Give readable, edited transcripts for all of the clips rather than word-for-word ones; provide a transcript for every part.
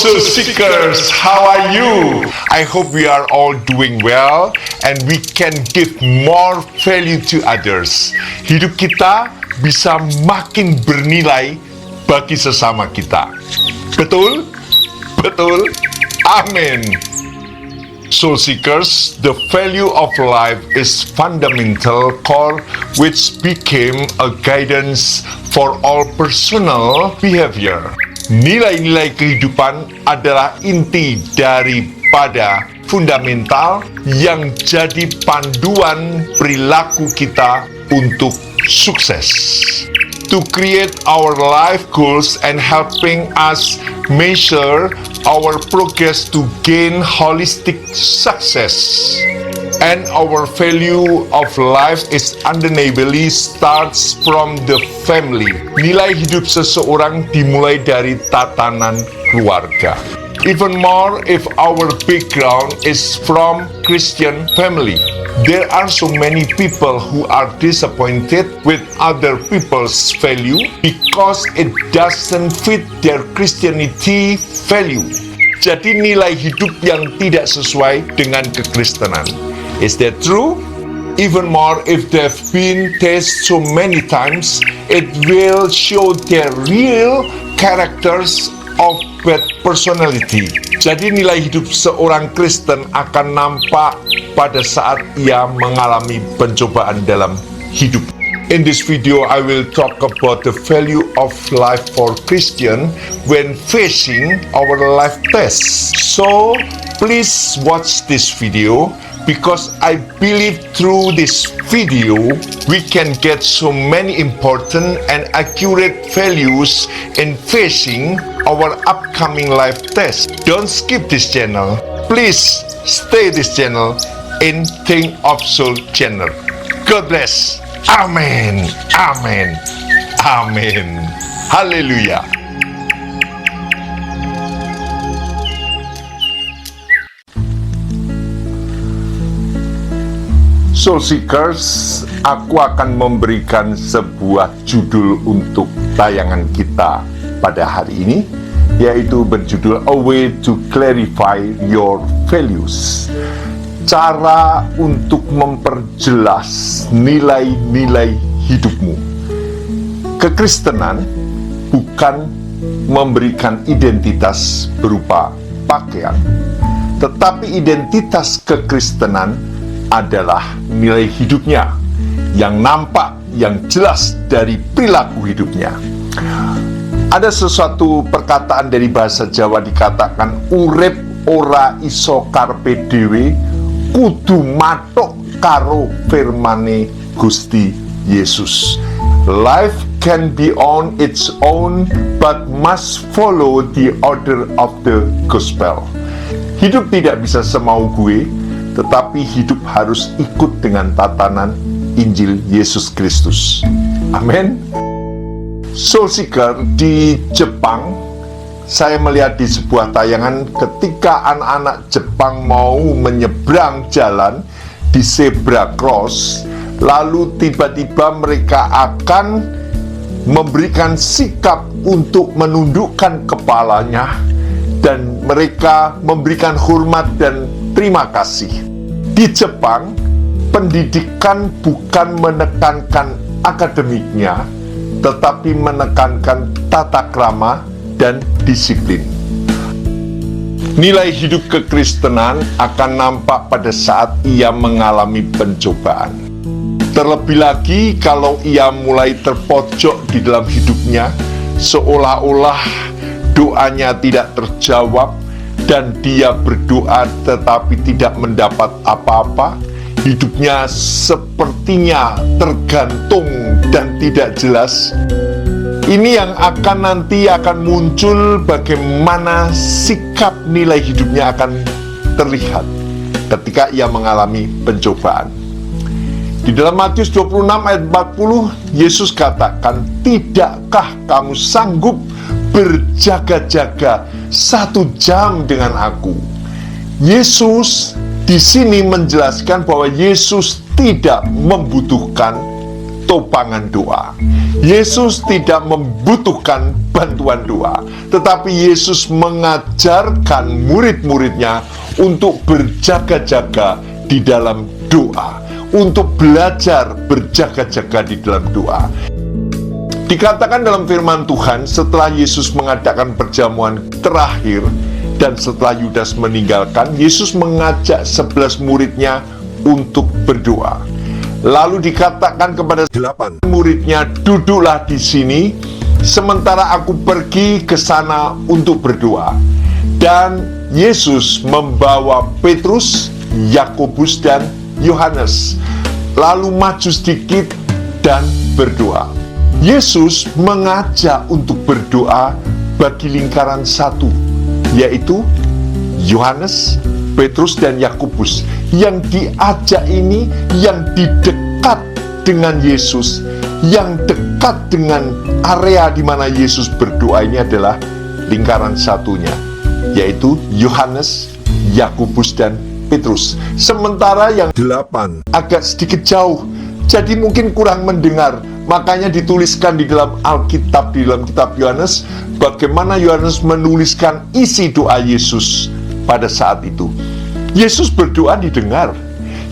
Soul Seekers, how are you? I hope we are all doing well and we can give more value to others. Hidup kita bisa makin bernilai bagi sesama kita. Betul? Betul? Amin. Soul Seekers, the value of life is fundamental core which became a guidance for all personal behavior. Nilai-nilai kehidupan adalah inti daripada fundamental yang jadi panduan perilaku kita untuk sukses. To create our life goals and helping us measure our progress to gain holistic success. And our value of life is undeniably starts from the family. Nilai hidup seseorang dimulai dari tatanan keluarga. Even more if our background is from Christian family. There are so many people who are disappointed with other people's value because it doesn't fit their Christianity value. Jadi nilai hidup yang tidak sesuai dengan kekristenan. Is that true? Even more if they've been tested so many times, it will show their real characters of bad personality. Jadi nilai hidup seorang Kristen akan nampak pada saat ia mengalami pencobaan dalam hidup. In this video, I will talk about the value of life for Christian when facing our life tests. So, please watch this video because I believe through this video, we can get so many important and accurate values in facing our upcoming life test. Don't skip this channel. Please stay this channel in Think of Soul channel. God bless. Amen. Amen. Amen. Hallelujah. Soul Seekers, aku akan memberikan sebuah judul untuk tayangan kita pada hari ini, yaitu berjudul A Way to Clarify Your Values. Cara untuk memperjelas nilai-nilai hidupmu. Kekristenan bukan memberikan identitas berupa pakaian, tetapi identitas kekristenan adalah nilai hidupnya yang nampak, yang jelas dari perilaku hidupnya. Ada sesuatu perkataan dari bahasa Jawa dikatakan urip ora iso karpe dhewe kudu matuk karo firmane Gusti Yesus. Life can be on its own but must follow the order of the gospel. Hidup tidak bisa semau gue, tetapi hidup harus ikut dengan tatanan Injil Yesus Kristus. Amin. Soul Seeker, di Jepang, saya melihat di sebuah tayangan ketika anak-anak Jepang mau menyeberang jalan di zebra cross, lalu tiba-tiba mereka akan memberikan sikap untuk menundukkan kepalanya dan mereka memberikan hormat dan terima kasih. Di Jepang, pendidikan bukan menekankan akademiknya, tetapi menekankan tata krama dan disiplin. Nilai hidup kekristenan akan nampak pada saat ia mengalami pencobaan. Terlebih lagi kalau ia mulai terpojok di dalam hidupnya, seolah-olah doanya tidak terjawab, dan dia berdoa tetapi tidak mendapat apa-apa. Hidupnya sepertinya tergantung dan tidak jelas. Ini yang nanti akan muncul bagaimana sikap nilai hidupnya akan terlihat ketika ia mengalami pencobaan. Di dalam Matius 26 ayat 40, Yesus katakan, "Tidakkah kamu sanggup berjaga-jaga 1 jam dengan aku?" Yesus di sini menjelaskan bahwa Yesus tidak membutuhkan topangan doa. Yesus tidak membutuhkan bantuan doa, tetapi Yesus mengajarkan murid-muridnya untuk berjaga-jaga di dalam doa, untuk belajar berjaga-jaga di dalam doa. Dikatakan dalam firman Tuhan, setelah Yesus mengadakan perjamuan terakhir dan setelah Yudas meninggalkan, Yesus mengajak 11 muridnya untuk berdoa. Lalu dikatakan kepada 8 muridnya, duduklah di sini, sementara aku pergi ke sana untuk berdoa. Dan Yesus membawa Petrus, Yakobus, dan Yohanes, lalu maju sedikit dan berdoa. Yesus mengajak untuk berdoa bagi lingkaran satu, yaitu Yohanes, Petrus, dan Yakobus. Yang diajak ini, yang didekat dengan Yesus, yang dekat dengan area di mana Yesus berdoa ini adalah lingkaran satunya, yaitu Yohanes, Yakobus, dan Petrus. Sementara yang 8 agak sedikit jauh, jadi mungkin kurang mendengar. Makanya dituliskan di dalam Alkitab, di dalam kitab Yohanes, bagaimana Yohanes menuliskan isi doa Yesus pada saat itu. Yesus berdoa didengar.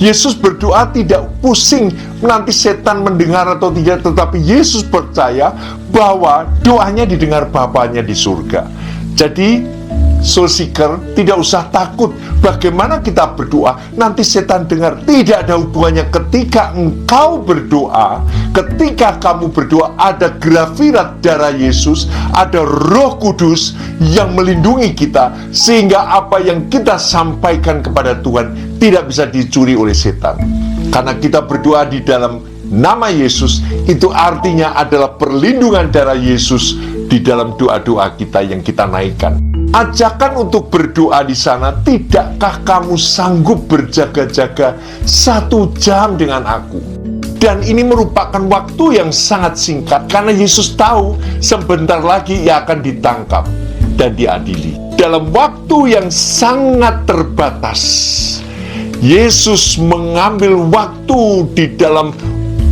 Yesus berdoa tidak pusing nanti setan mendengar atau tidak, tetapi Yesus percaya bahwa doanya didengar Bapanya di surga. Jadi soul seeker, tidak usah takut bagaimana kita berdoa nanti setan dengar. Tidak ada hubungannya. Ketika engkau berdoa, ketika kamu berdoa, ada grafirat darah Yesus, ada Roh Kudus yang melindungi kita, sehingga apa yang kita sampaikan kepada Tuhan tidak bisa dicuri oleh setan. Karena kita berdoa di dalam nama Yesus, itu artinya adalah perlindungan darah Yesus di dalam doa-doa kita yang kita naikkan. Ajakan untuk berdoa di sana, tidakkah kamu sanggup berjaga-jaga 1 jam dengan aku? Dan ini merupakan waktu yang sangat singkat, karena Yesus tahu sebentar lagi ia akan ditangkap dan diadili. Dalam waktu yang sangat terbatas, Yesus mengambil waktu di dalam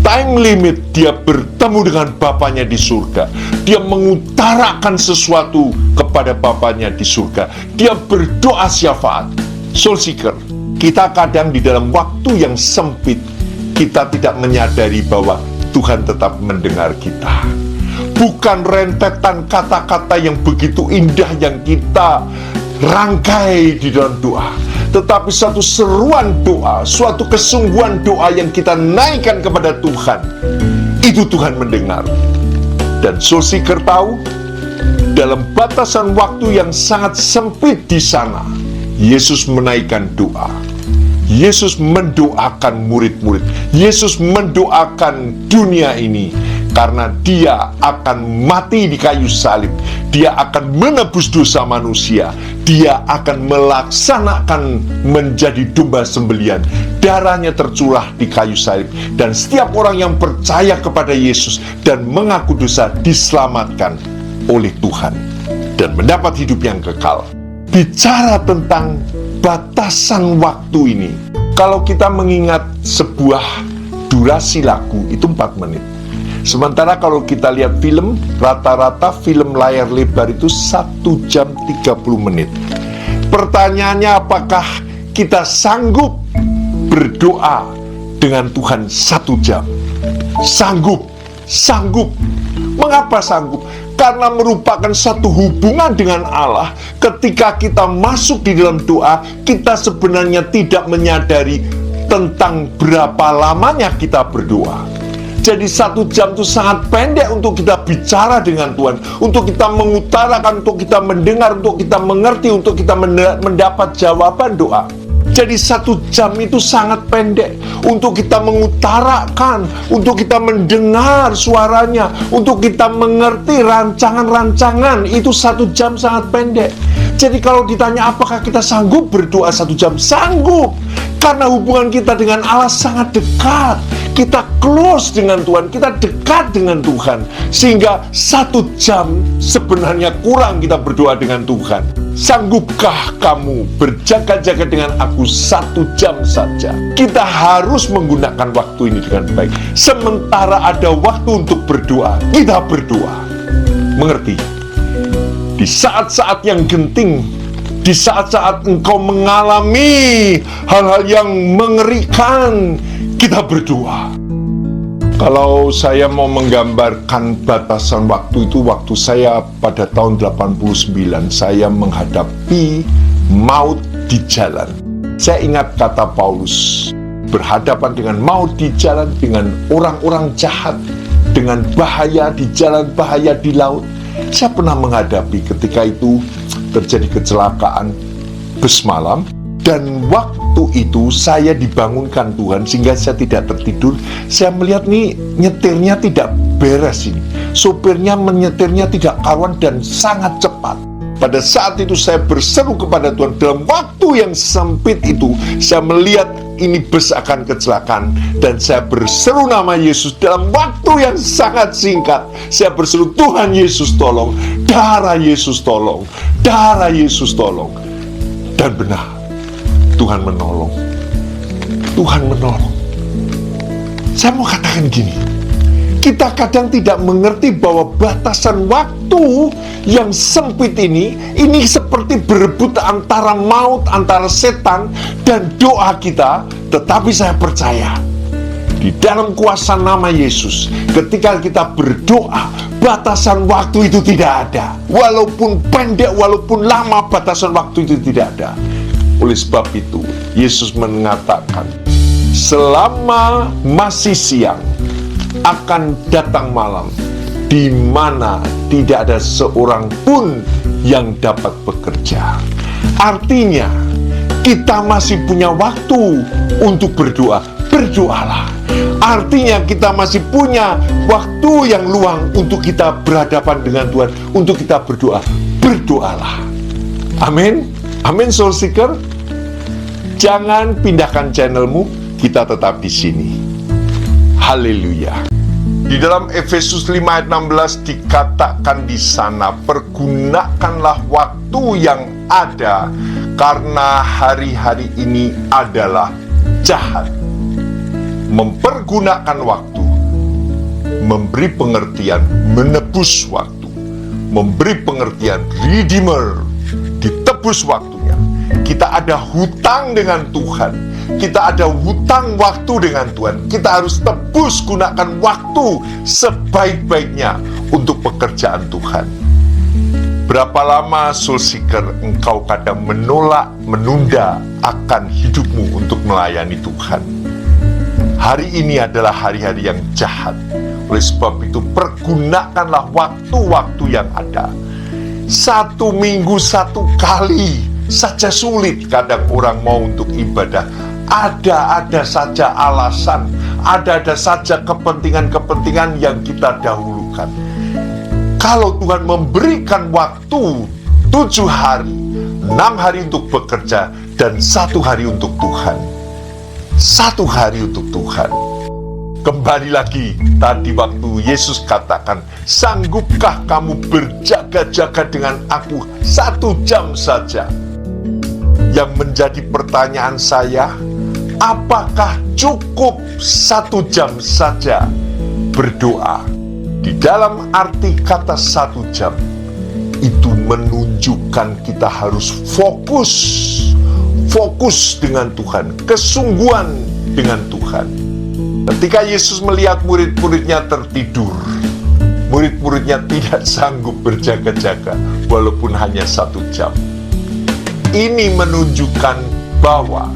time limit. Dia bertemu dengan Bapanya di surga. Dia mengutarakan sesuatu kepada Bapanya di surga. Dia berdoa syafaat. Soul seeker, kita kadang di dalam waktu yang sempit, kita tidak menyadari bahwa Tuhan tetap mendengar kita. Bukan rentetan kata-kata yang begitu indah yang kita rangkai di dalam doa, tetapi suatu seruan doa, suatu kesungguhan doa yang kita naikkan kepada Tuhan. Itu Tuhan mendengar. Dan soul seeker tahu, dalam batasan waktu yang sangat sempit di sana, Yesus menaikkan doa. Yesus mendoakan murid-murid. Yesus mendoakan dunia ini, karena dia akan mati di kayu salib. Dia akan menebus dosa manusia. Dia akan melaksanakan menjadi domba sembelihan. Darahnya tercurah di kayu salib. Dan setiap orang yang percaya kepada Yesus dan mengaku dosa diselamatkan oleh Tuhan dan mendapat hidup yang kekal. Bicara tentang batasan waktu ini, kalau kita mengingat sebuah durasi lagu itu 4 menit. Sementara kalau kita lihat film, rata-rata film layar lebar itu 1 jam 30 menit. Pertanyaannya, apakah kita sanggup berdoa dengan Tuhan 1 jam? Sanggup. Mengapa sanggup? Karena merupakan satu hubungan dengan Allah. Ketika kita masuk di dalam doa, kita sebenarnya tidak menyadari tentang berapa lamanya kita berdoa. Jadi 1 jam itu sangat pendek untuk kita bicara dengan Tuhan, untuk kita mengutarakan, untuk kita mendengar, untuk kita mengerti, untuk kita mendapat jawaban doa. Jadi 1 jam itu sangat pendek untuk kita mengutarakan, untuk kita mendengar suaranya, untuk kita mengerti rancangan-rancangan. Itu 1 jam sangat pendek. Jadi kalau ditanya apakah kita sanggup berdoa 1 jam? Sanggup. Karena hubungan kita dengan Allah sangat dekat. kita close dengan Tuhan, kita dekat dengan Tuhan, sehingga 1 jam sebenarnya kurang kita berdoa dengan Tuhan. Sanggupkah kamu berjaga-jaga dengan aku 1 jam saja? Kita harus menggunakan waktu ini dengan baik. Sementara ada waktu untuk berdoa, kita berdoa. Mengerti? Di saat-saat yang genting, di saat-saat engkau mengalami hal-hal yang mengerikan, kita berdoa. Kalau saya mau menggambarkan batasan waktu itu, waktu saya pada tahun 89, saya menghadapi maut di jalan. Saya ingat kata Paulus, berhadapan dengan maut di jalan, dengan orang-orang jahat, dengan bahaya di jalan, bahaya di laut. Saya pernah menghadapi ketika itu terjadi kecelakaan bus malam, dan waktu itu saya dibangunkan Tuhan sehingga saya tidak tertidur. Saya melihat nih nyetirnya tidak beres ini, sopirnya menyetirnya tidak karuan dan sangat cepat. Pada saat itu saya berseru kepada Tuhan. Dalam waktu yang sempit itu, saya melihat ini bus akan kecelakaan, dan saya berseru nama Yesus. Dalam waktu yang sangat singkat, saya berseru, Tuhan Yesus tolong, darah Yesus tolong, darah Yesus tolong. Dan benar, Tuhan menolong. Tuhan menolong. Saya mau katakan gini, kita kadang tidak mengerti bahwa batasan waktu yang sempit ini seperti berebut antara maut, antara setan dan doa kita. Tetapi saya percaya, di dalam kuasa nama Yesus, ketika kita berdoa, batasan waktu itu tidak ada. Walaupun pendek, walaupun lama, batasan waktu itu tidak ada. Oleh sebab itu, Yesus mengatakan, selama masih siang, akan datang malam di mana tidak ada seorang pun yang dapat bekerja. Artinya, kita masih punya waktu untuk berdoa. Berdoalah. Artinya kita masih punya waktu yang luang untuk kita berhadapan dengan Tuhan, untuk kita berdoa. Berdoalah. Amin. Amin, Soul Seeker. Jangan pindahkan channelmu, kita tetap di sini. Haleluya. Di dalam Efesus 5 ayat 16 dikatakan di sana, pergunakanlah waktu yang ada karena hari-hari ini adalah jahat. Mempergunakan waktu, memberi pengertian, menebus waktu, memberi pengertian, redeemer, ditebus waktunya. Kita ada hutang dengan Tuhan, kita ada hutang waktu dengan Tuhan. Kita harus tebus, gunakan waktu sebaik-baiknya untuk pekerjaan Tuhan. Berapa lama, Soul Seeker, engkau kadang menolak, menunda akan hidupmu untuk melayani Tuhan? Hari ini adalah hari-hari yang jahat. Oleh sebab itu, pergunakanlah waktu-waktu yang ada. 1 minggu 1 kali saja sulit kadang orang mau untuk ibadah. Ada saja alasan, ada saja kepentingan-kepentingan yang kita dahulukan. Kalau Tuhan memberikan waktu 7 hari, 6 hari untuk bekerja, dan 1 hari untuk Tuhan. 1 hari untuk Tuhan. Kembali lagi, tadi waktu Yesus katakan, sanggupkah kamu berjaga-jaga dengan aku 1 jam saja? Yang menjadi pertanyaan saya, apakah cukup 1 jam saja berdoa? Di dalam arti kata 1 jam, itu menunjukkan kita harus fokus dengan Tuhan, kesungguhan dengan Tuhan. Ketika Yesus melihat murid-muridnya tertidur, murid-muridnya tidak sanggup berjaga-jaga, walaupun hanya 1 jam. Ini menunjukkan bahwa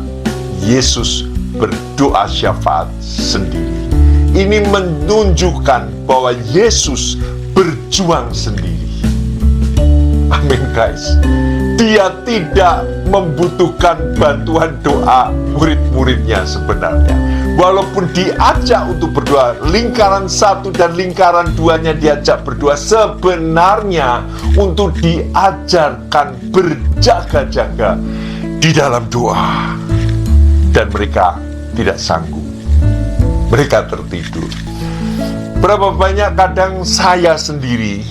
Yesus berdoa syafaat sendiri. Ini menunjukkan bahwa Yesus berjuang sendiri. Amin, guys. Dia tidak membutuhkan bantuan doa murid-muridnya sebenarnya. Walaupun diajak untuk berdoa, lingkaran 1 dan lingkaran 2-nya diajak berdoa, sebenarnya untuk diajarkan berjaga-jaga di dalam doa. Dan mereka tidak sanggup. mereka tertidur. Berapa banyak kadang saya sendiri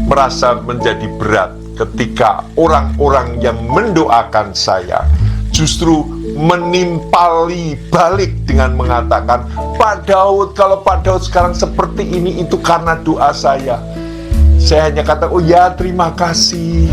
merasa menjadi berat ketika orang-orang yang mendoakan saya justru menimpali balik dengan mengatakan, Pak Daud, kalau Pak Daud sekarang seperti ini itu karena doa saya. Saya hanya kata, oh ya, terima kasih.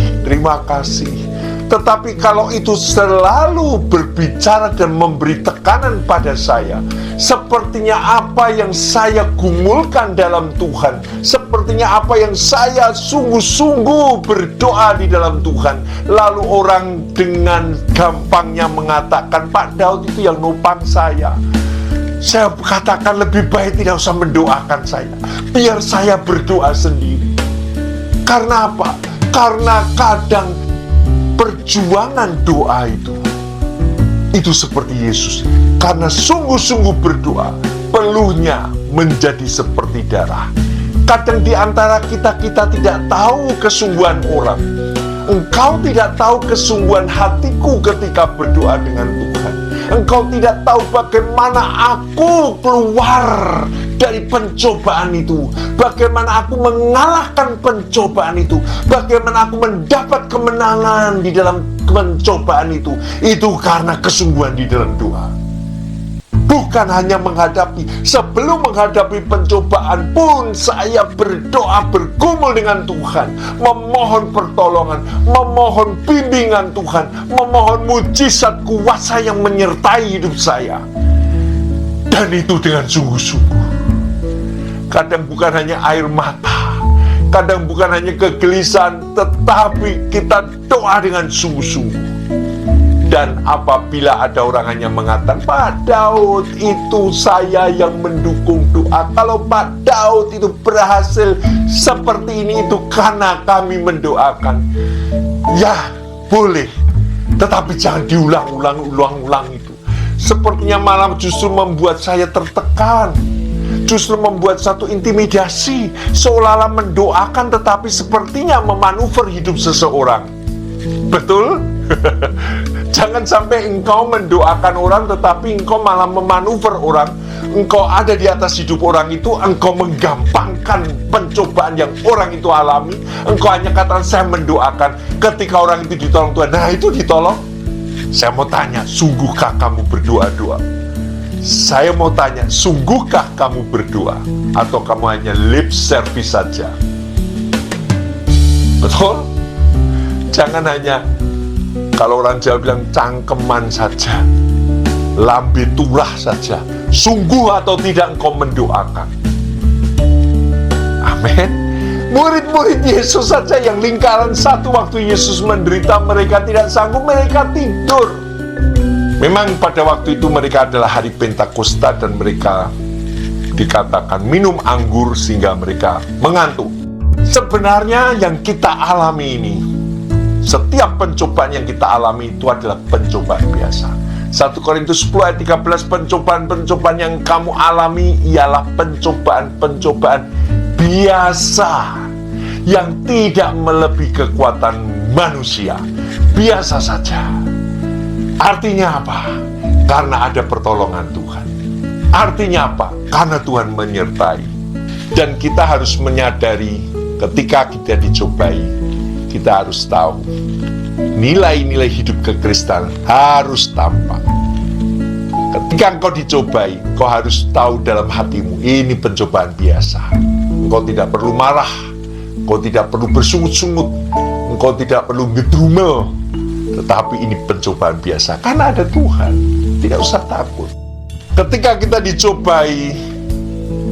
Tetapi kalau itu selalu berbicara dan memberi tekanan pada saya, sepertinya apa yang saya gumulkan dalam Tuhan, sepertinya apa yang saya sungguh-sungguh berdoa di dalam Tuhan, lalu orang dengan gampangnya mengatakan, Pak Daud itu yang nopang saya. Saya katakan lebih baik tidak usah mendoakan saya, biar saya berdoa sendiri. Karena apa? Karena kadang perjuangan doa itu seperti Yesus. Karena sungguh-sungguh berdoa, peluhnya menjadi seperti darah. Kadang di antara kita tidak tahu kesungguhan orang. Engkau tidak tahu kesungguhan hatiku ketika berdoa dengan Tuhan. Engkau tidak tahu bagaimana aku keluar dari pencobaan itu, bagaimana aku mengalahkan pencobaan itu, bagaimana aku mendapat kemenangan di dalam pencobaan itu karena kesungguhan di dalam doa. Bukan hanya menghadapi, sebelum menghadapi pencobaan pun saya berdoa, bergumul dengan Tuhan, memohon pertolongan, memohon bimbingan Tuhan, memohon mujizat kuasa yang menyertai hidup saya. Dan itu dengan sungguh-sungguh. Kadang bukan hanya air mata, kadang bukan hanya kegelisahan, tetapi kita doa dengan sungguh-sungguh. Dan apabila ada orang hanya mengatakan, Pak Daud itu saya yang mendukung doa, kalau Pak Daud itu berhasil seperti ini itu karena kami mendoakan. Ya boleh, tetapi jangan diulang-ulang itu. Sepertinya malah justru membuat saya tertekan, justru membuat satu intimidasi, seolah-olah mendoakan tetapi sepertinya memanuver hidup seseorang. Betul? Jangan sampai engkau mendoakan orang tetapi engkau malah memanuver orang. Engkau ada di atas hidup orang itu, engkau menggampangkan pencobaan yang orang itu alami. Engkau hanya katakan saya mendoakan, ketika orang itu ditolong Tuhan, nah itu ditolong. Saya mau tanya, sungguhkah kamu berdoa-doa? Saya mau tanya, sungguhkah kamu berdoa? Atau kamu hanya lip service saja? Betul? Jangan hanya, kalau orang Jawa bilang, cangkeman saja, lambe turah saja. Sungguh atau tidak engkau mendoakan? Amin. Murid-murid Yesus saja yang lingkaran satu waktu Yesus menderita, mereka tidak sanggup, mereka tidur. Memang pada waktu itu mereka adalah hari Pentakosta dan mereka dikatakan minum anggur sehingga mereka mengantuk. Sebenarnya yang kita alami ini, setiap pencobaan yang kita alami itu adalah pencobaan biasa. 1 Korintus 10 ayat 13, pencobaan-pencobaan yang kamu alami ialah pencobaan-pencobaan biasa yang tidak melebihi kekuatan manusia. Biasa saja. Artinya apa? Karena ada pertolongan Tuhan. Artinya apa? Karena Tuhan menyertai. Dan kita harus menyadari ketika kita dicobai, kita harus tahu nilai-nilai hidup kekristenan harus tampak. Ketika engkau dicobai, engkau harus tahu dalam hatimu, ini pencobaan biasa. Engkau tidak perlu marah, engkau tidak perlu bersungut-sungut, engkau tidak perlu ngedumel, tetapi ini pencobaan biasa. Karena ada Tuhan, tidak usah takut. Ketika kita dicobai,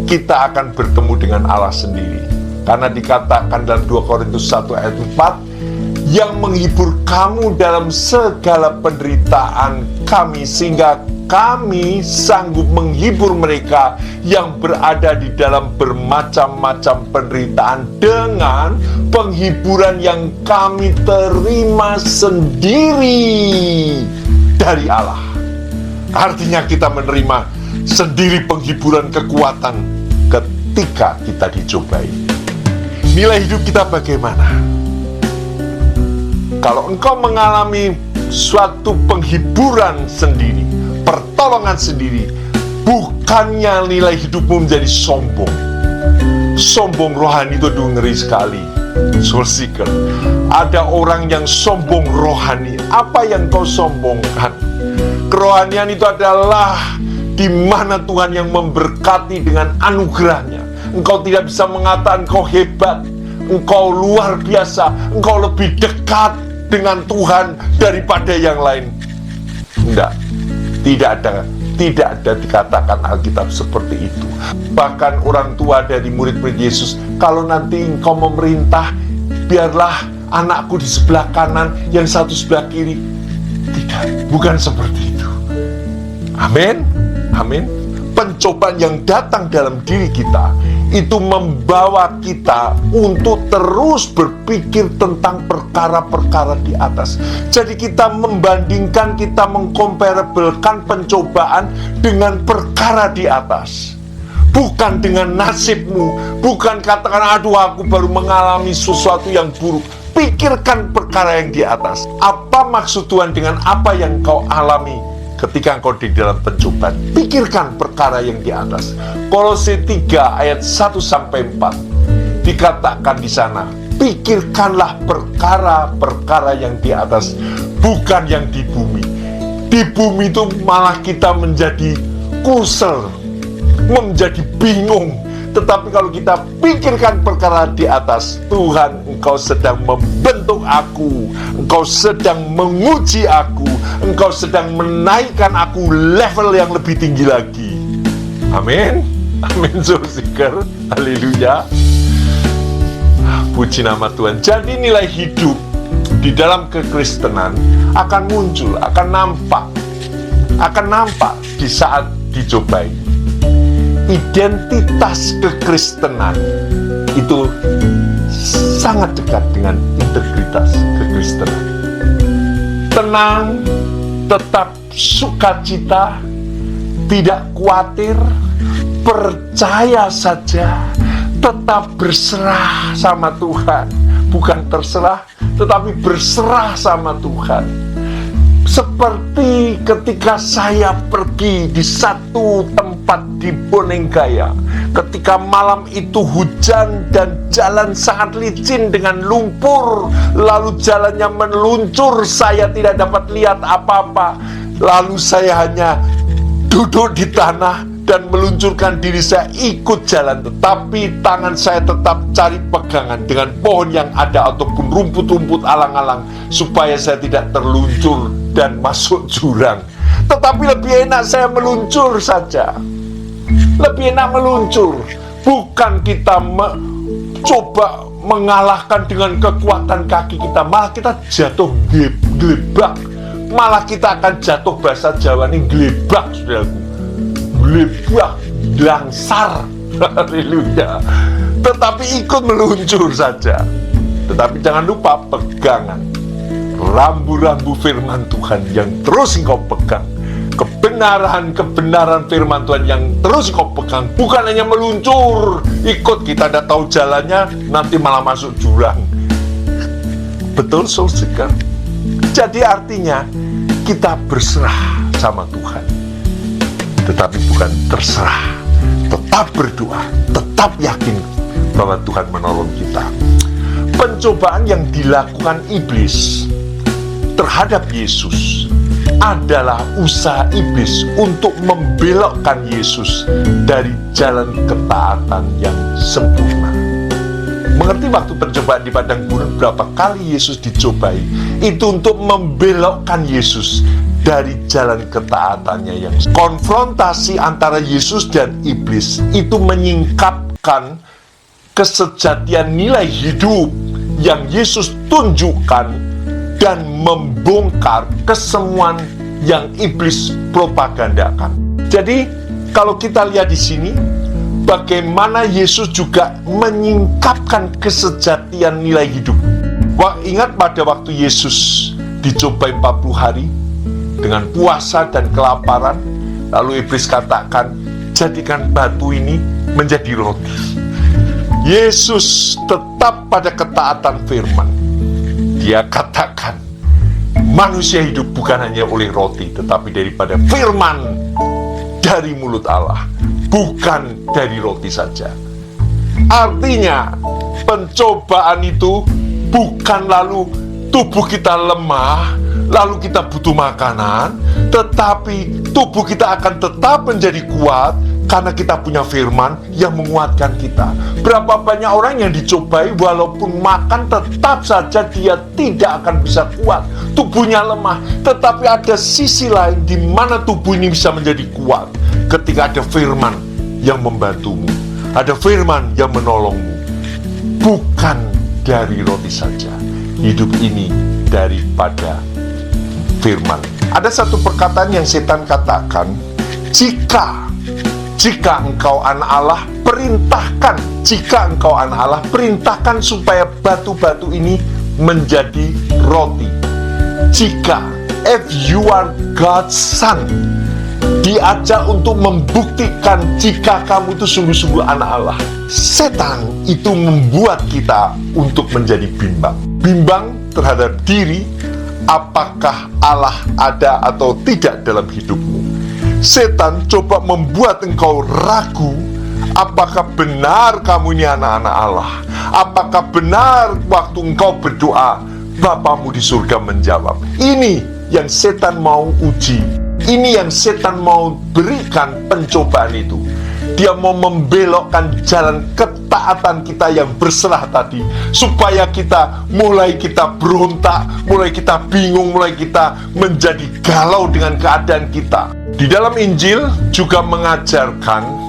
kita akan bertemu dengan Allah sendiri. Karena dikatakan dalam 2 Korintus 1 ayat 4, yang menghibur kamu dalam segala penderitaan kami, sehingga kami sanggup menghibur mereka yang berada di dalam bermacam-macam penderitaan dengan penghiburan yang kami terima sendiri dari Allah. Artinya kita menerima sendiri penghiburan kekuatan ketika kita dicobai. Nilai hidup kita bagaimana? Kalau engkau mengalami suatu penghiburan sendiri, pertolongan sendiri, Bukannya nilai hidupmu menjadi sombong. Sombong rohani itu ngeri sekali. Soul seeker, ada orang yang sombong rohani. Apa yang kau sombongkan? Kerohanian itu adalah di mana Tuhan yang memberkati dengan anugerahnya. Engkau tidak bisa mengatakan engkau hebat, engkau luar biasa, engkau lebih dekat dengan Tuhan daripada yang lain. Tidak ada dikatakan Alkitab seperti itu. Bahkan orang tua dari murid-murid Yesus, kalau nanti engkau memerintah, biarlah anakku di sebelah kanan, yang satu sebelah kiri. Tidak, bukan seperti itu. Amin, amin. Pencobaan yang datang dalam diri kita itu membawa kita untuk terus berpikir tentang perkara-perkara di atas. Jadi kita membandingkan, kita mengkomparabelkan pencobaan dengan perkara di atas, bukan dengan nasibmu. Bukan katakan, aduh aku baru mengalami sesuatu yang buruk. Pikirkan perkara yang di atas. Apa maksud Tuhan dengan apa yang kau alami ketika engkau di dalam pencobaan? Pikirkan perkara yang di atas. Kolose 3 ayat 1-4 dikatakan di sana, pikirkanlah perkara-perkara yang di atas, bukan yang di bumi. Di bumi itu malah kita menjadi kusel, menjadi bingung. Tetapi kalau kita pikirkan perkara di atas, Tuhan, engkau sedang membentuk aku, engkau sedang menguji aku, engkau sedang menaikkan aku level yang lebih tinggi lagi. Amin, amin, soul seeker. Haleluya, puji nama Tuhan. Jadi nilai hidup di dalam kekristenan akan muncul, akan nampak di saat dicobai. Identitas kekristenan itu sangat dekat dengan integritas kekristenan. Tenang, tetap sukacita, tidak khawatir, percaya saja, tetap berserah sama Tuhan. Bukan terserah, tetapi berserah sama Tuhan. Seperti ketika saya pergi di satu tempat di Bonenggaya, ketika malam itu hujan dan jalan sangat licin dengan lumpur, lalu jalannya meluncur, saya tidak dapat lihat apa-apa. Lalu saya hanya duduk di tanah dan meluncurkan diri saya ikut jalan, tetapi tangan saya tetap cari pegangan dengan pohon yang ada ataupun rumput-rumput alang-alang supaya saya tidak terluncur dan masuk jurang. Tetapi lebih enak saya meluncur saja. Lebih enak meluncur. Bukan kita coba mengalahkan dengan kekuatan kaki kita, malah kita jatuh gelebak. Malah kita akan jatuh, bahasa Jawa ini gelebak, saudaraku. Gelebak, langsar. Haleluya. Tetapi ikut meluncur saja. Tetapi jangan lupa pegangan rambu-rambu firman Tuhan yang terus engkau pegang. Kebenaran firman Tuhan yang terus engkau pegang. Bukan hanya meluncur, ikut, kita tidak tahu jalannya, nanti malah masuk jurang. Betul, soul seeker? Jadi artinya kita berserah sama Tuhan, tetapi bukan terserah. Tetap berdoa, tetap yakin bahwa Tuhan menolong kita. Pencobaan yang dilakukan iblis terhadap Yesus adalah usaha iblis untuk membelokkan Yesus dari jalan ketaatan yang sempurna. Mengerti waktu percobaan di padang gurun berapa kali Yesus dicobai? Itu untuk membelokkan Yesus dari jalan ketaatannya yang konfrontasi antara Yesus dan iblis itu menyingkapkan kesejatian nilai hidup yang Yesus tunjukkan dan membongkar kesemuan yang iblis propagandakan. Jadi kalau kita lihat di sini, bagaimana Yesus juga menyingkapkan kesejatian nilai hidup. Ingat pada waktu Yesus dicobai 40 hari dengan puasa dan kelaparan, lalu iblis katakan, jadikan batu ini menjadi roti. Yesus tetap pada ketaatan firman. Dia katakan, manusia hidup bukan hanya oleh roti, tetapi daripada firman dari mulut Allah, bukan dari roti saja. Artinya, pencobaan itu bukan lalu tubuh kita lemah, lalu kita butuh makanan, tetapi tubuh kita akan tetap menjadi kuat karena kita punya firman yang menguatkan kita. Berapa banyak orang yang dicobai walaupun makan tetap saja dia tidak akan bisa kuat, tubuhnya lemah. Tetapi ada sisi lain di mana tubuh ini bisa menjadi kuat ketika ada firman yang membantumu, ada firman yang menolongmu. Bukan dari roti saja hidup ini, daripada firman. Ada satu perkataan yang setan katakan, jika engkau anak Allah, perintahkan. Jika engkau anak Allah, perintahkan supaya batu-batu ini menjadi roti. If you are God's son, diajak untuk membuktikan jika kamu itu sungguh-sungguh anak Allah. Setan itu membuat kita untuk menjadi bimbang. Bimbang terhadap diri, apakah Allah ada atau tidak dalam hidupmu. Setan coba membuat engkau ragu, apakah benar kamu ini anak-anak Allah. Apakah benar waktu engkau berdoa, Bapamu di surga menjawab. Ini yang setan mau uji. Ini yang setan mau berikan pencobaan itu. Dia mau membelokkan jalan ketaatan kita yang berserah tadi, supaya kita berontak, mulai kita bingung, mulai kita menjadi galau dengan keadaan kita. Di dalam Injil juga mengajarkan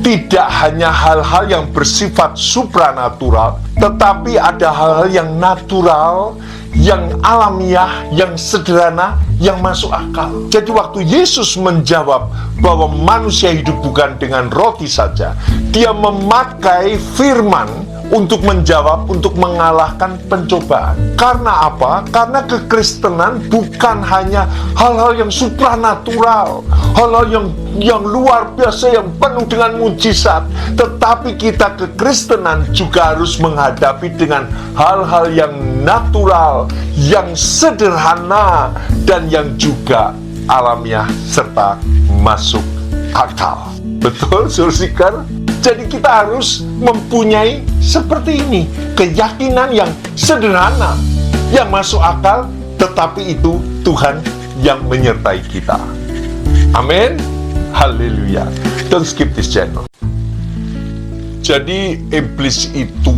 tidak hanya hal-hal yang bersifat supranatural, tetapi ada hal-hal yang natural, yang alamiah, yang sederhana, yang masuk akal. Jadi waktu Yesus menjawab bahwa manusia hidup bukan dengan roti saja, dia memakai firman untuk menjawab, untuk mengalahkan pencobaan. Karena apa? Karena kekristenan bukan hanya hal-hal yang supranatural, hal-hal yang luar biasa, yang penuh dengan mujizat, tetapi kita kekristenan juga harus menghadapi dengan hal-hal yang natural, yang sederhana, dan yang juga alamiah serta masuk akal. Betul, Saudara? Jadi kita harus mempunyai seperti ini, keyakinan yang sederhana, yang masuk akal, tetapi itu Tuhan yang menyertai kita. Amin. Haleluya. Don't skip this channel. Jadi iblis itu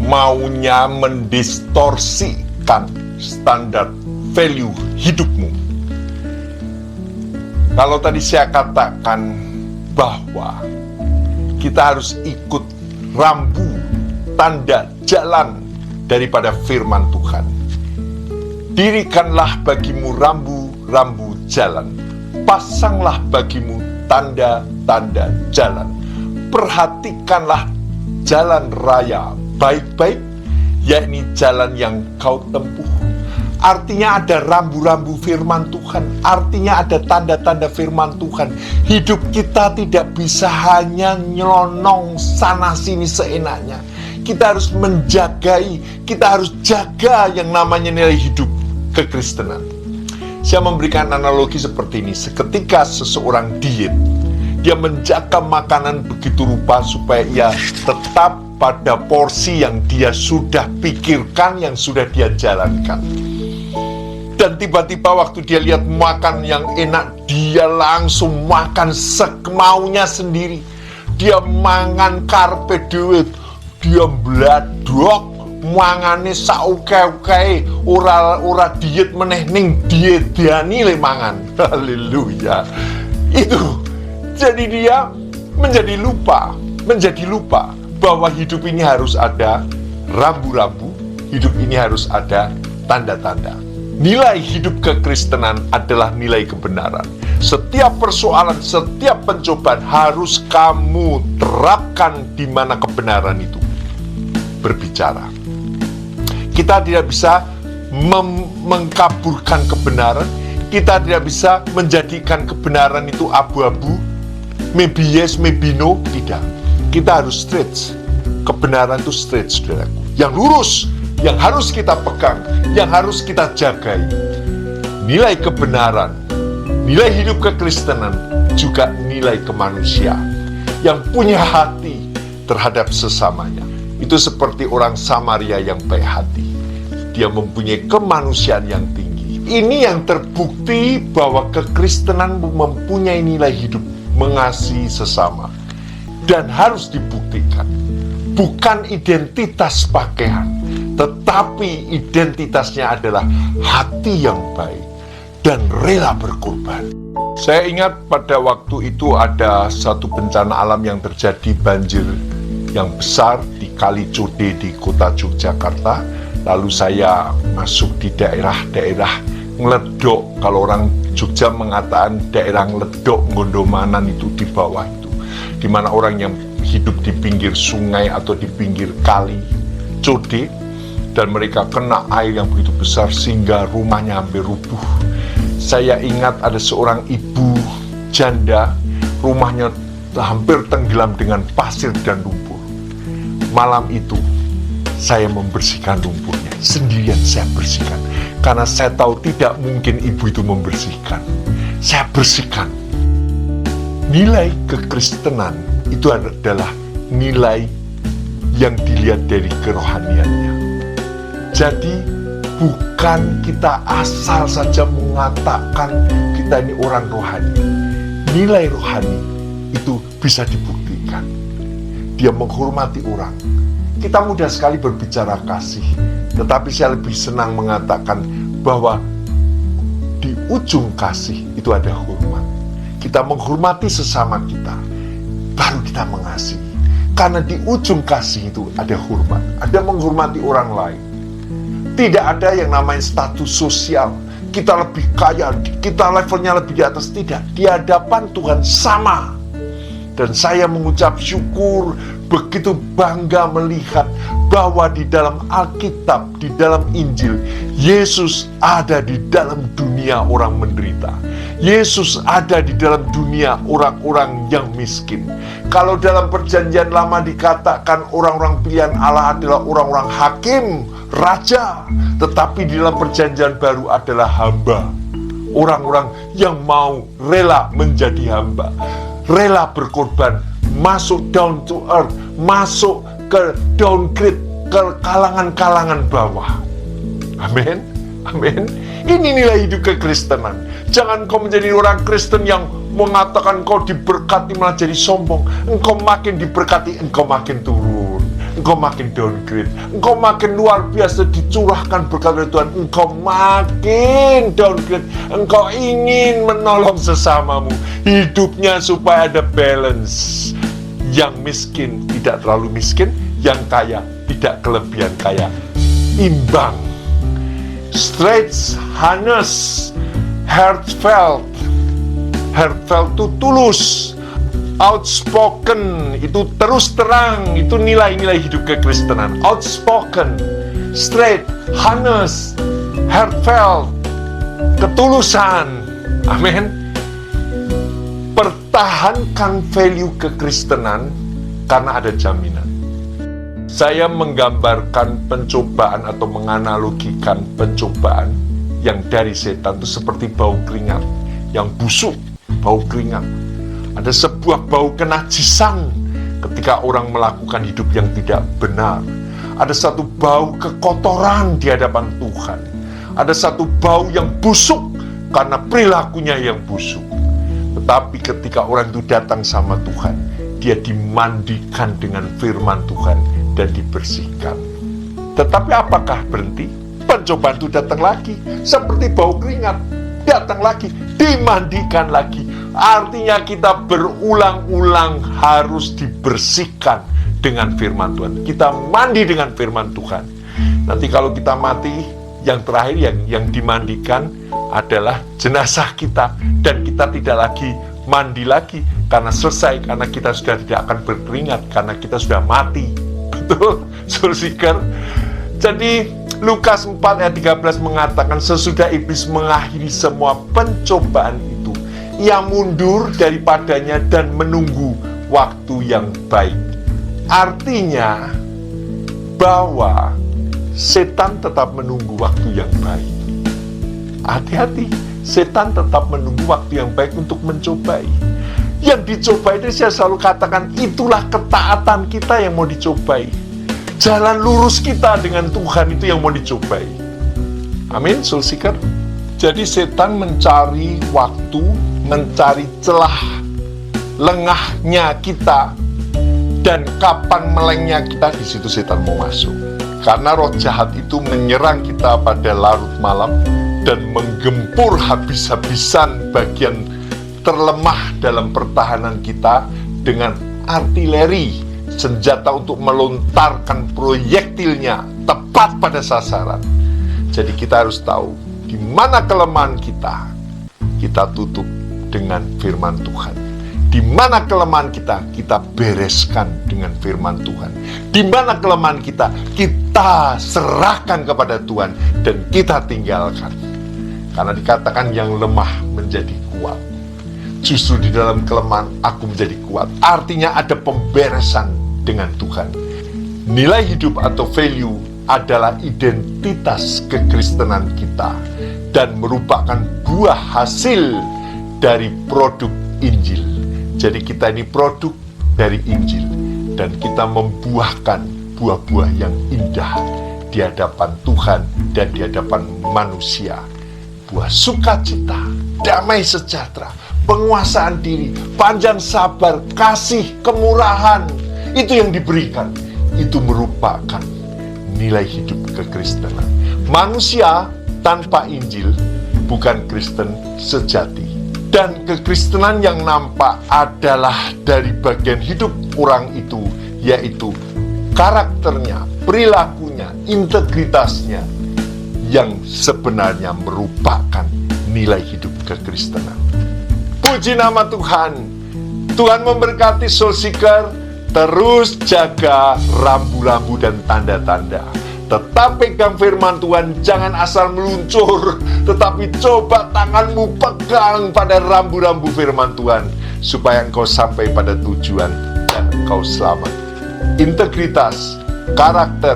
maunya mendistorsikan standar value hidupmu. Kalau tadi saya katakan bahwa kita harus ikut rambu, tanda, jalan daripada firman Tuhan. Dirikanlah bagimu rambu-rambu jalan. Pasanglah bagimu tanda-tanda jalan. Perhatikanlah jalan raya baik-baik, yakni jalan yang kau tempuh. Artinya ada rambu-rambu firman Tuhan, artinya ada tanda-tanda firman Tuhan. Hidup kita tidak bisa hanya nyelonong sana-sini seenaknya. Kita harus menjagai, kita harus jaga yang namanya nilai hidup kekristenan. Saya memberikan analogi seperti ini. Seketika seseorang diet, dia menjaga makanan begitu rupa supaya ia tetap pada porsi yang dia sudah pikirkan, yang sudah dia jalankan. Dan tiba-tiba waktu dia lihat makan yang enak, dia langsung makan sekemaunya sendiri. Dia mangan karpe duit, dia bladok, mangane sauke-uke, ora diet meneh ning diedani le mangan. Haleluya. Itu. Jadi dia menjadi lupa bahwa hidup ini harus ada rambu-rambu, hidup ini harus ada tanda-tanda. Nilai hidup kekristenan adalah nilai kebenaran. Setiap persoalan, setiap pencobaan harus kamu terapkan di mana kebenaran itu berbicara. Kita tidak bisa mengkaburkan kebenaran. Kita tidak bisa menjadikan kebenaran itu abu-abu, maybe yes, maybe no. Tidak. Kita harus straight. Kebenaran itu straight, saudaraku. Yang lurus, yang harus kita pegang, yang harus kita jagai. Nilai kebenaran, nilai hidup kekristenan juga nilai kemanusiaan, yang punya hati terhadap sesamanya. Itu seperti orang Samaria yang baik hati. Dia mempunyai kemanusiaan yang tinggi. Ini yang terbukti bahwa kekristenan mempunyai nilai hidup, mengasihi sesama. Dan harus dibuktikan. Bukan identitas pakaian, tetapi identitasnya adalah hati yang baik dan rela berkorban. Saya ingat pada waktu itu ada satu bencana alam yang terjadi, banjir yang besar di Kali Code di kota Yogyakarta. Lalu saya masuk di daerah-daerah ngeledok. Kalau orang Jogja mengatakan daerah ngeledok, Gondomanan itu di bawah itu, di mana orang yang hidup di pinggir sungai atau di pinggir kali Code, dan mereka kena air yang begitu besar sehingga rumahnya hampir rubuh. Saya ingat ada seorang ibu janda, rumahnya hampir tenggelam dengan pasir dan lumpur. Malam itu saya membersihkan lumpurnya, sendirian saya bersihkan, karena saya tahu tidak mungkin ibu itu membersihkan. Saya bersihkan. Nilai kekristenan itu adalah nilai yang dilihat dari kerohaniannya. Jadi bukan kita asal saja mengatakan kita ini orang rohani. Nilai rohani itu bisa dibuktikan. Dia menghormati orang. Kita mudah sekali berbicara kasih, tetapi saya lebih senang mengatakan bahwa di ujung kasih itu ada hormat. Kita menghormati sesama kita, baru kita mengasihi. Karena di ujung kasih itu ada hormat, ada menghormati orang lain. Tidak ada yang namanya status sosial, kita lebih kaya, kita levelnya lebih di atas. Tidak, di hadapan Tuhan sama. Dan saya mengucap syukur, begitu bangga melihat bahwa di dalam Alkitab, di dalam Injil, Yesus ada di dalam dunia orang menderita. Yesus ada di dalam dunia orang-orang yang miskin. Kalau dalam perjanjian lama dikatakan orang-orang pilihan Allah adalah orang-orang hakim, raja, tetapi di dalam perjanjian baru adalah hamba. Orang-orang yang mau rela menjadi hamba, rela berkorban, masuk down to earth, masuk ke downgrade, ke kalangan-kalangan bawah. Amin, amin. Ini nilai hidup kekristenan. Jangan kau menjadi orang Kristen yang mengatakan kau diberkati malah jadi sombong. Engkau makin diberkati, engkau makin turun, engkau makin downgrade, engkau makin luar biasa dicurahkan berkat dari Tuhan, engkau makin downgrade. Engkau ingin menolong sesamamu, hidupnya supaya ada balance. Yang miskin tidak terlalu miskin, yang kaya tidak kelebihan kaya, imbang. Straight, honest, heartfelt. Heartfelt itu tulus. Outspoken itu terus terang. Itu nilai-nilai hidup kekristenan. Outspoken, straight, honest, heartfelt, ketulusan. Amin. Pertahankan value kekristenan karena ada jaminan. Saya menggambarkan pencobaan atau menganalogikan pencobaan yang dari setan itu seperti bau keringat yang busuk, bau keringat. Ada sebuah bau kenajisan ketika orang melakukan hidup yang tidak benar. Ada satu bau kekotoran di hadapan Tuhan. Ada satu bau yang busuk karena perilakunya yang busuk. Tetapi ketika orang itu datang sama Tuhan, dia dimandikan dengan firman Tuhan dan dibersihkan. Tetapi apakah berhenti? Pencobaan itu datang lagi, seperti bau keringat, datang lagi, dimandikan lagi. Artinya kita berulang-ulang harus dibersihkan dengan firman Tuhan. Kita mandi dengan firman Tuhan. Nanti kalau kita mati, yang terakhir yang dimandikan adalah jenazah kita, dan kita tidak lagi mandi lagi karena selesai, karena kita sudah tidak akan berkeringat karena kita sudah mati. Betul, saudara. Jadi Lukas 4 ayat 13 mengatakan, sesudah iblis mengakhiri semua pencobaan itu, ia mundur daripadanya dan menunggu waktu yang baik. Artinya bahwa setan tetap menunggu waktu yang baik. Hati-hati, setan tetap menunggu waktu yang baik untuk mencobai. Yang dicoba itu saya selalu katakan, itulah ketaatan kita yang mau dicobai. Jalan lurus kita dengan Tuhan itu yang mau dicobai. Amin, soul seeker. Jadi setan mencari waktu, mencari celah lengahnya kita, dan kapan melengnya kita, di situ setan mau masuk. Karena roh jahat itu menyerang kita pada larut malam dan menggempur habis-habisan bagian terlemah dalam pertahanan kita dengan artileri, senjata untuk melontarkan proyektilnya tepat pada sasaran. Jadi kita harus tahu di mana kelemahan kita, kita tutup dengan firman Tuhan. Di mana kelemahan kita, kita bereskan dengan firman Tuhan. Di mana kelemahan kita, kita serahkan kepada Tuhan dan kita tinggalkan. Karena dikatakan yang lemah menjadi kuat. Justru di dalam kelemahan aku menjadi kuat. Artinya ada pemberesan dengan Tuhan. Nilai hidup atau value adalah identitas kekristenan kita dan merupakan buah hasil dari produk Injil. Jadi kita ini produk dari Injil dan kita membuahkan buah-buah yang indah di hadapan Tuhan dan di hadapan manusia. Buah sukacita, damai sejahtera, penguasaan diri, panjang sabar, kasih, kemurahan, itu yang diberikan. Itu merupakan nilai hidup kekristenan. Manusia tanpa Injil bukan Kristen sejati. Dan kekristenan yang nampak adalah dari bagian hidup orang itu, yaitu karakternya, perilakunya, integritasnya, yang sebenarnya merupakan nilai hidup kekristenan. Puji nama Tuhan. Tuhan memberkati soul seeker. Terus jaga rambu-rambu dan tanda-tanda. Tetap pegang firman Tuhan, jangan asal meluncur, tetapi coba tanganmu pegang pada rambu-rambu firman Tuhan, supaya engkau sampai pada tujuan dan engkau selamat. Integritas, karakter,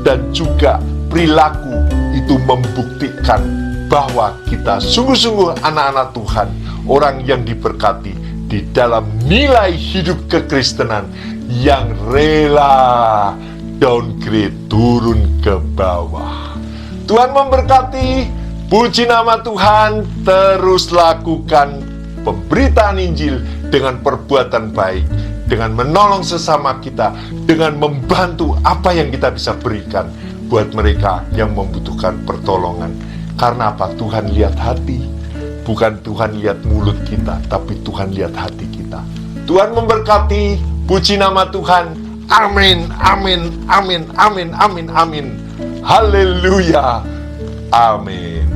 dan juga perilaku itu membuktikan bahwa kita sungguh-sungguh anak-anak Tuhan, orang yang diberkati di dalam nilai hidup kekristenan yang rela downgrade, turun ke bawah. Tuhan memberkati. Puji nama Tuhan. Terus lakukan pemberitaan Injil dengan perbuatan baik, dengan menolong sesama kita, dengan membantu apa yang kita bisa berikan buat mereka yang membutuhkan pertolongan. Karena apa? Tuhan lihat hati. Bukan Tuhan lihat mulut kita, tapi Tuhan lihat hati kita. Tuhan memberkati. Puji nama Tuhan. Amin, amin, amin, amin, amin, amin. Haleluya. Amin.